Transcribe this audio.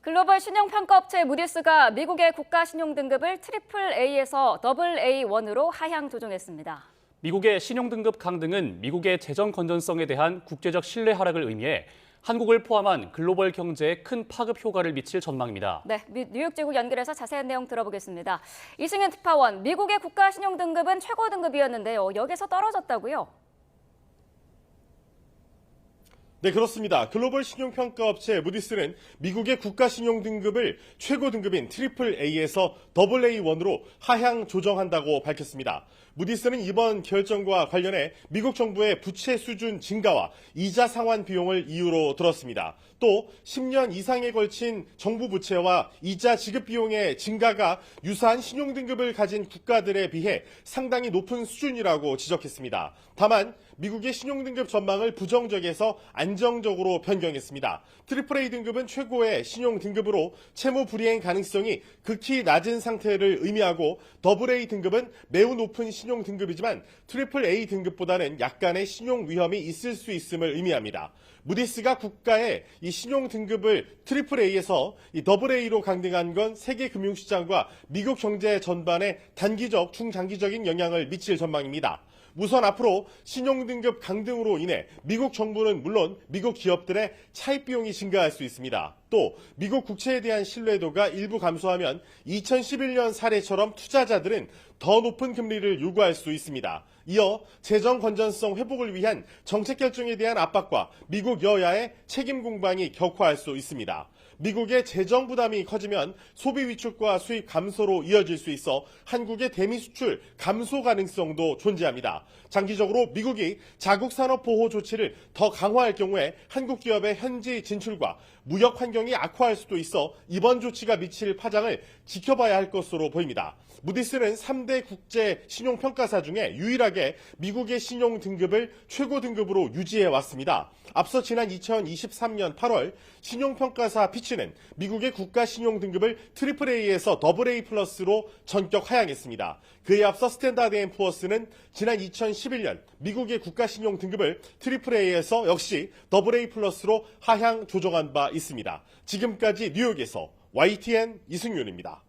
글로벌 신용평가업체 무디스가 미국의 국가신용등급을 AA에서 AA1으로 하향 조정했습니다. 미국의 신용등급 강등은 미국의 재정 건전성에 대한 국제적 신뢰 하락을 의미해 한국을 포함한 글로벌 경제에 큰 파급 효과를 미칠 전망입니다. 네, 뉴욕지국 연결해서 자세한 내용 들어보겠습니다. 이승윤 특파원, 미국의 국가신용등급은 최고 등급이었는데요. 여기서 떨어졌다고요? 네, 그렇습니다. 글로벌 신용평가업체 무디스는 미국의 국가신용등급을 최고 등급인 AA에서 AA1으로 하향 조정한다고 밝혔습니다. 무디스는 이번 결정과 관련해 미국 정부의 부채 수준 증가와 이자 상환 비용을 이유로 들었습니다. 또 10년 이상에 걸친 정부 부채와 이자 지급 비용의 증가가 유사한 신용등급을 가진 국가들에 비해 상당히 높은 수준이라고 지적했습니다. 다만 미국의 신용등급 전망을 부정적에서 안정적으로 변경했습니다. AAA 등급은 최고의 신용등급으로 채무 불이행 가능성이 극히 낮은 상태를 의미하고 AA 등급은 매우 높은 신용등급이지만 AAA 등급보다는 약간의 신용 위험이 있을 수 있음을 의미합니다. 무디스가 국가의 이 신용등급을 AA에서 AA로 강등한 건 세계 금융시장과 미국 경제 전반에 단기적, 중장기적인 영향을 미칠 전망입니다. 우선 앞으로 신용등급 강등으로 인해 미국 정부는 물론 미국 기업들의 차입 비용이 증가할 수 있습니다. 또 미국 국채에 대한 신뢰도가 일부 감소하면 2011년 사례처럼 투자자들은 더 높은 금리를 요구할 수 있습니다. 이어 재정 건전성 회복을 위한 정책 결정에 대한 압박과 미국 여야의 책임 공방이 격화할 수 있습니다. 미국의 재정 부담이 커지면 소비 위축과 수입 감소로 이어질 수 있어 한국의 대미 수출 감소 가능성도 존재합니다. 장기적으로 미국이 자국 산업 보호 조치를 더 강화할 경우에 한국 기업의 현지 진출과 무역 환경이 악화할 수도 있어 이번 조치가 미칠 파장을 지켜봐야 할 것으로 보입니다. 무디스는 3대 국제 신용평가사 중에 유일하게 미국의 신용 등급을 최고 등급으로 유지해 왔습니다. 앞서 지난 2023년 8월 신용평가사 피치는 미국의 국가 신용 등급을 AA에서 AA 플러스로 전격 하향했습니다. 그에 앞서 스탠다드 앤 푸어스는 지난 2011년 미국의 국가 신용 등급을 AA에서 역시 AA 플러스로 하향 조정한 바 있습니다. 지금까지 뉴욕에서 YTN 이승윤입니다.